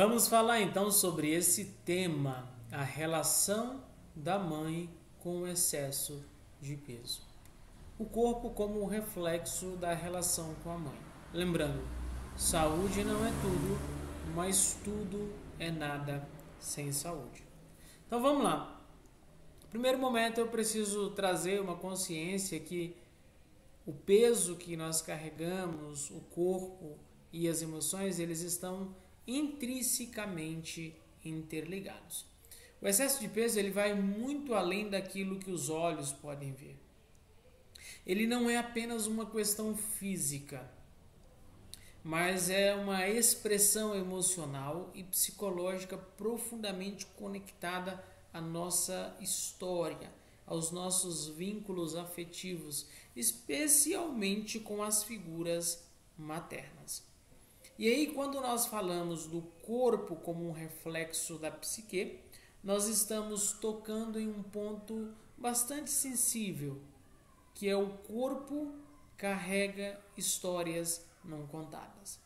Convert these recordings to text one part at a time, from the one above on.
Vamos falar então sobre esse tema, a relação da mãe com o excesso de peso. O corpo como um reflexo da relação com a mãe. Lembrando, saúde não é tudo, mas tudo é nada sem saúde. Então vamos lá. No primeiro momento eu preciso trazer uma consciência que o peso que nós carregamos, o corpo e as emoções, eles estão intrinsecamente interligados. O excesso de peso ele vai muito além daquilo que os olhos podem ver. Ele não é apenas uma questão física, mas é uma expressão emocional e psicológica profundamente conectada à nossa história, aos nossos vínculos afetivos, especialmente com as figuras maternas. E aí, quando nós falamos do corpo como um reflexo da psique, nós estamos tocando em um ponto bastante sensível, que é o corpo carrega histórias não contadas,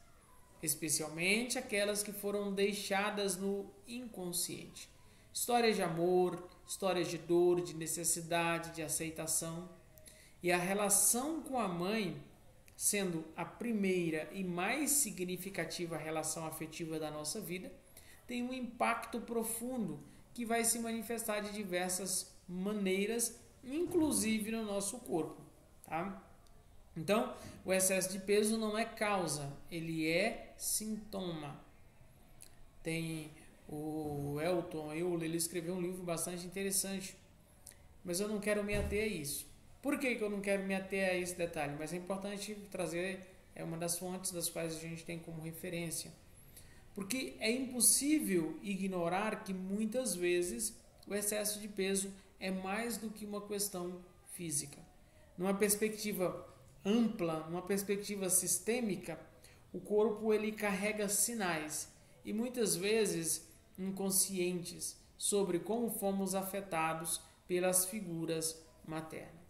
especialmente aquelas que foram deixadas no inconsciente. Histórias de amor, histórias de dor, de necessidade, de aceitação. E a relação com a mãe, sendo a primeira e mais significativa relação afetiva da nossa vida, tem um impacto profundo que vai se manifestar de diversas maneiras, inclusive no nosso corpo, tá? Então, o excesso de peso não é causa, ele é sintoma. Tem o Elton Euler, ele escreveu um livro bastante interessante, mas eu não quero me ater a isso. Por que eu não quero me ater a esse detalhe? Mas é importante trazer, é uma das fontes das quais a gente tem como referência. Porque é impossível ignorar que muitas vezes o excesso de peso é mais do que uma questão física. Numa perspectiva ampla, numa perspectiva sistêmica, o corpo ele carrega sinais e muitas vezes inconscientes sobre como fomos afetados pelas figuras maternas.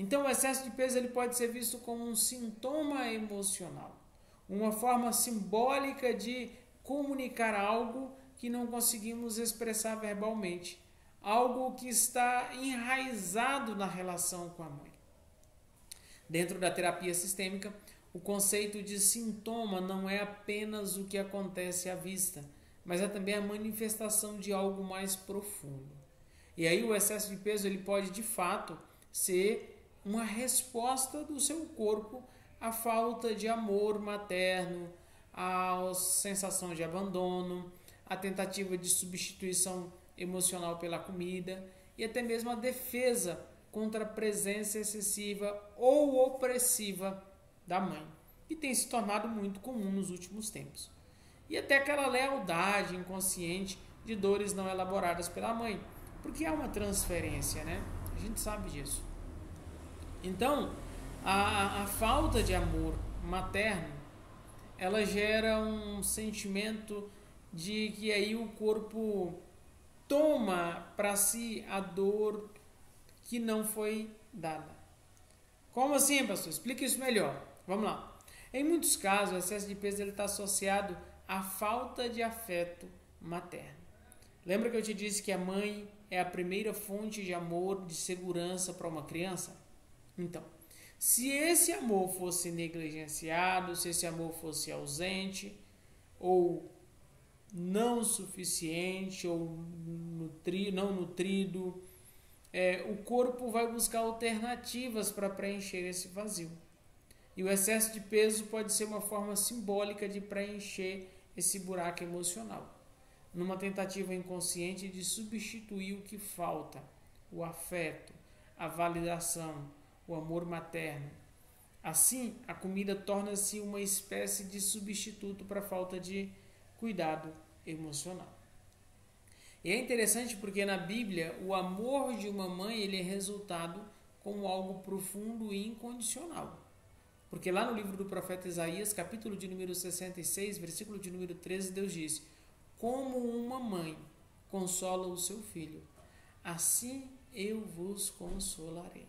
Então, o excesso de peso ele pode ser visto como um sintoma emocional, uma forma simbólica de comunicar algo que não conseguimos expressar verbalmente, algo que está enraizado na relação com a mãe. Dentro da terapia sistêmica, o conceito de sintoma não é apenas o que acontece à vista, mas é também a manifestação de algo mais profundo. E aí o excesso de peso ele pode de fato ser uma resposta do seu corpo à falta de amor materno, à sensação de abandono, à tentativa de substituição emocional pela comida e até mesmo a defesa contra a presença excessiva ou opressiva da mãe, que tem se tornado muito comum nos últimos tempos. E até aquela lealdade inconsciente de dores não elaboradas pela mãe, porque há uma transferência, né? A gente sabe disso. Então, a falta de amor materno, ela gera um sentimento de que aí o corpo toma para si a dor que não foi dada. Como assim, pastor? Explica isso melhor. Vamos lá. Em muitos casos, o excesso de peso está associado à falta de afeto materno. Lembra que eu te disse que a mãe é a primeira fonte de amor, de segurança para uma criança? Então, se esse amor fosse negligenciado, se esse amor fosse ausente, ou não suficiente, ou não nutrido, o corpo vai buscar alternativas para preencher esse vazio. E o excesso de peso pode ser uma forma simbólica de preencher esse buraco emocional, numa tentativa inconsciente de substituir o que falta, o afeto, a validação, o amor materno. Assim, a comida torna-se uma espécie de substituto para a falta de cuidado emocional. E é interessante porque na Bíblia o amor de uma mãe ele é resultado como algo profundo e incondicional. Porque lá no livro do profeta Isaías, capítulo de número 66, versículo de número 13, Deus diz: como uma mãe consola o seu filho, assim eu vos consolarei.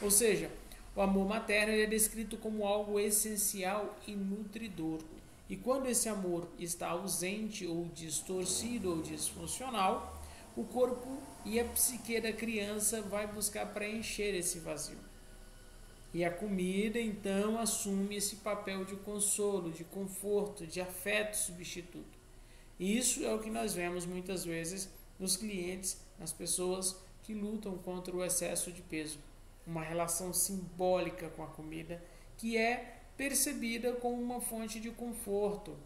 Ou seja, o amor materno é descrito como algo essencial e nutridor. E quando esse amor está ausente ou distorcido ou disfuncional, o corpo e a psique da criança vai buscar preencher esse vazio. E a comida, então, assume esse papel de consolo, de conforto, de afeto substituto. E isso é o que nós vemos muitas vezes nos clientes, nas pessoas que lutam contra o excesso de peso. Uma relação simbólica com a comida que é percebida como uma fonte de conforto,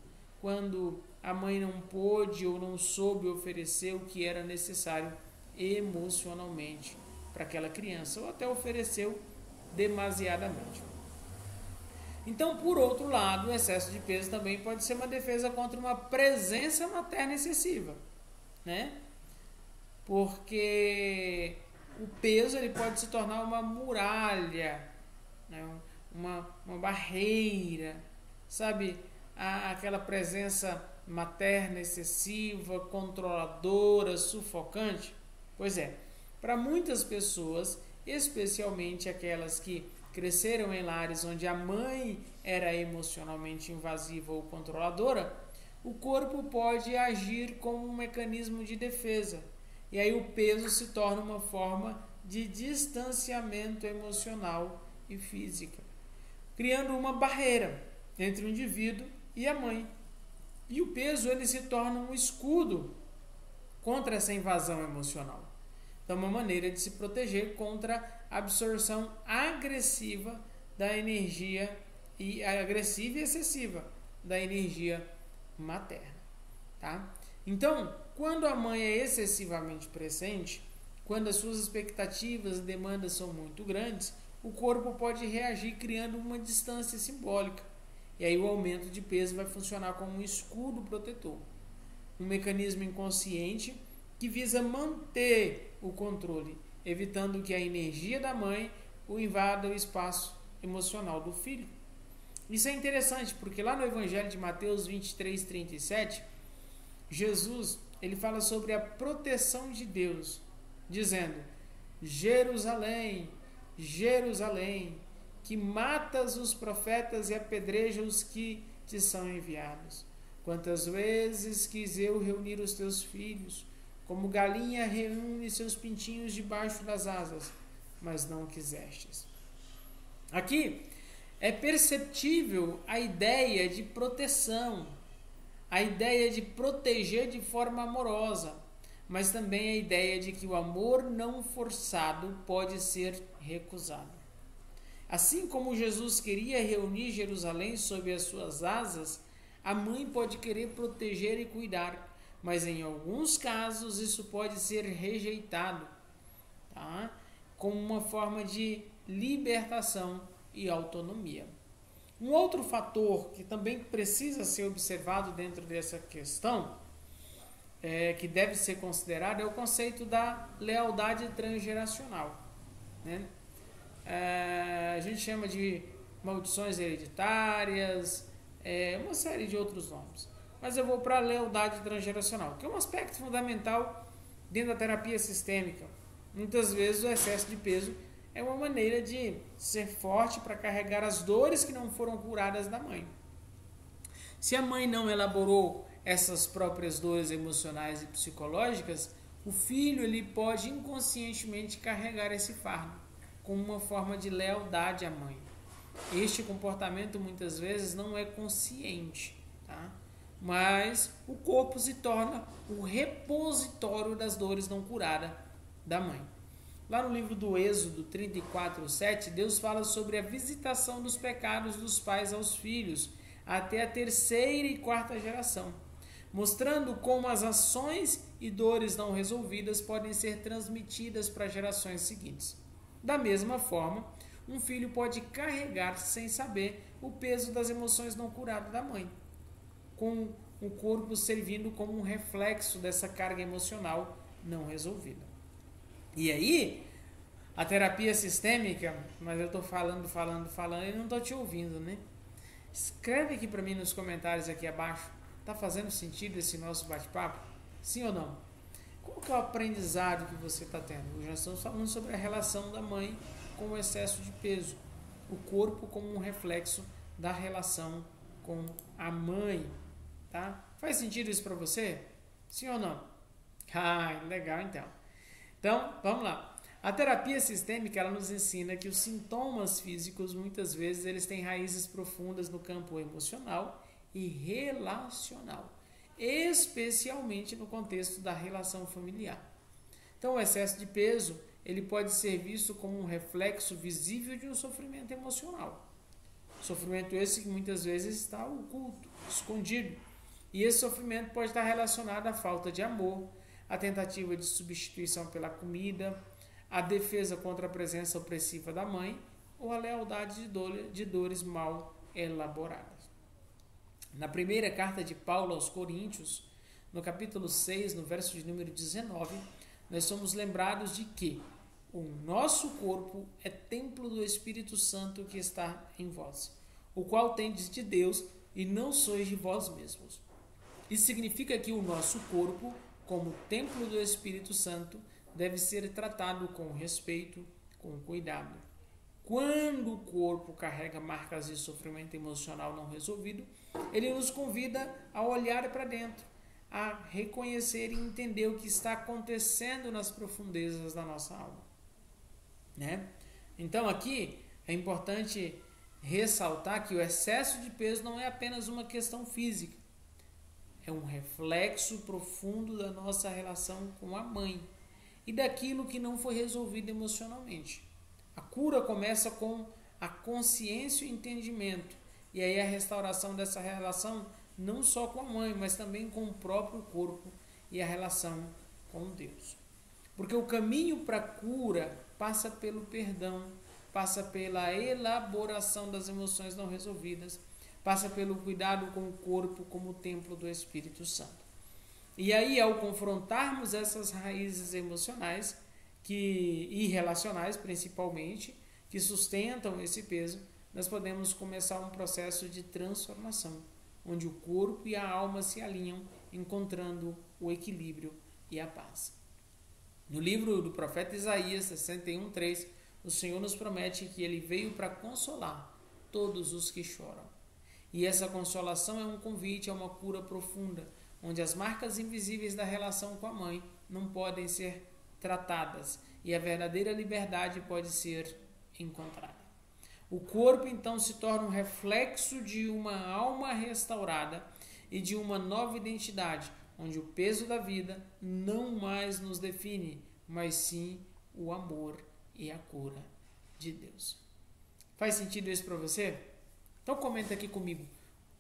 quando a mãe não pôde ou não soube oferecer o que era necessário emocionalmente para aquela criança, ou até ofereceu demasiadamente. Então, por outro lado, o excesso de peso também pode ser uma defesa contra uma presença materna excessiva, né? Porque o peso ele pode se tornar uma muralha, né? uma barreira, sabe? Aquela presença materna excessiva, controladora, sufocante. Pois é, para muitas pessoas, especialmente aquelas que cresceram em lares onde a mãe era emocionalmente invasiva ou controladora, o corpo pode agir como um mecanismo de defesa. E aí o peso se torna uma forma de distanciamento emocional e física, criando uma barreira entre o indivíduo e a mãe. E o peso ele se torna um escudo contra essa invasão emocional. Então, uma maneira de se proteger contra a absorção agressiva da energia agressiva e excessiva da energia materna, tá? Então, quando a mãe é excessivamente presente, quando as suas expectativas e demandas são muito grandes, o corpo pode reagir criando uma distância simbólica. E aí o aumento de peso vai funcionar como um escudo protetor, um mecanismo inconsciente que visa manter o controle, evitando que a energia da mãe o invada o espaço emocional do filho. Isso é interessante, porque lá no Evangelho de Mateus 23:37, Jesus ele fala sobre a proteção de Deus, dizendo: Jerusalém, Jerusalém, que matas os profetas e apedrejas os que te são enviados. Quantas vezes quis eu reunir os teus filhos, como galinha reúne seus pintinhos debaixo das asas, mas não quisestes. Aqui é perceptível a ideia de proteção, a ideia de proteger de forma amorosa, mas também a ideia de que o amor não forçado pode ser recusado. Assim como Jesus queria reunir Jerusalém sob as suas asas, a mãe pode querer proteger e cuidar, mas em alguns casos isso pode ser rejeitado, tá? Como uma forma de libertação e autonomia. Um outro fator que também precisa ser observado dentro dessa questão, que deve ser considerado, é o conceito da lealdade transgeracional, né? A gente chama de maldições hereditárias, uma série de outros nomes. Mas eu vou para a lealdade transgeracional, que é um aspecto fundamental dentro da terapia sistêmica. Muitas vezes o excesso de peso é uma maneira de ser forte para carregar as dores que não foram curadas da mãe. Se a mãe não elaborou essas próprias dores emocionais e psicológicas, o filho ele pode inconscientemente carregar esse fardo como uma forma de lealdade à mãe. Este comportamento muitas vezes não é consciente, tá? Mas o corpo se torna o repositório das dores não curadas da mãe. Lá no livro do Êxodo 34:7, Deus fala sobre a visitação dos pecados dos pais aos filhos até a terceira e quarta geração, mostrando como as ações e dores não resolvidas podem ser transmitidas para gerações seguintes. Da mesma forma, um filho pode carregar sem saber o peso das emoções não curadas da mãe, com o corpo servindo como um reflexo dessa carga emocional não resolvida. E aí, a terapia sistêmica, mas eu estou falando e não estou te ouvindo, né? Escreve aqui para mim nos comentários aqui abaixo, está fazendo sentido esse nosso bate-papo? Sim ou não? Qual que é o aprendizado que você está tendo? Já estamos falando sobre a relação da mãe com o excesso de peso, o corpo como um reflexo da relação com a mãe, tá? Faz sentido isso para você? Sim ou não? Ah, legal então. Então, vamos lá. A terapia sistêmica, ela nos ensina que os sintomas físicos, muitas vezes, eles têm raízes profundas no campo emocional e relacional, especialmente no contexto da relação familiar. Então, o excesso de peso, ele pode ser visto como um reflexo visível de um sofrimento emocional. Sofrimento esse que muitas vezes está oculto, escondido. E esse sofrimento pode estar relacionado à falta de amor, à tentativa de substituição pela comida, à defesa contra a presença opressiva da mãe ou à lealdade de dores mal elaboradas. Na primeira carta de Paulo aos Coríntios, no capítulo 6, no verso de número 19, nós somos lembrados de que o nosso corpo é templo do Espírito Santo que está em vós, o qual tendes de Deus e não sois de vós mesmos. Isso significa que o nosso corpo, como templo do Espírito Santo, deve ser tratado com respeito, com cuidado. Quando o corpo carrega marcas de sofrimento emocional não resolvido, ele nos convida a olhar para dentro, a reconhecer e entender o que está acontecendo nas profundezas da nossa alma, né? Então aqui é importante ressaltar que o excesso de peso não é apenas uma questão física, é um reflexo profundo da nossa relação com a mãe e daquilo que não foi resolvido emocionalmente. A cura começa com a consciência e o entendimento, e aí a restauração dessa relação não só com a mãe, mas também com o próprio corpo e a relação com Deus. Porque o caminho para a cura passa pelo perdão, passa pela elaboração das emoções não resolvidas, passa pelo cuidado com o corpo como templo do Espírito Santo. E aí, ao confrontarmos essas raízes emocionais e relacionais, principalmente, que sustentam esse peso, nós podemos começar um processo de transformação, onde o corpo e a alma se alinham, encontrando o equilíbrio e a paz. No livro do profeta Isaías 61:3, o Senhor nos promete que Ele veio para consolar todos os que choram. E essa consolação é um convite a uma cura profunda, onde as marcas invisíveis da relação com a mãe não podem ser tratadas e a verdadeira liberdade pode ser encontrada. O corpo então se torna um reflexo de uma alma restaurada e de uma nova identidade, onde o peso da vida não mais nos define, mas sim o amor e a cura de Deus. Faz sentido isso para você? Então comenta aqui comigo,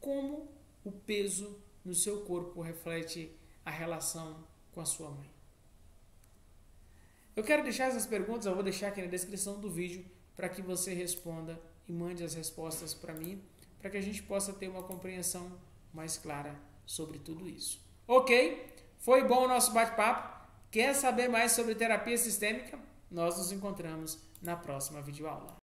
como o peso no seu corpo reflete a relação com a sua mãe? Eu quero deixar essas perguntas, eu vou deixar aqui na descrição do vídeo para que você responda e mande as respostas para mim, para que a gente possa ter uma compreensão mais clara sobre tudo isso. Ok? Foi bom o nosso bate-papo? Quer saber mais sobre terapia sistêmica? Nós nos encontramos na próxima videoaula.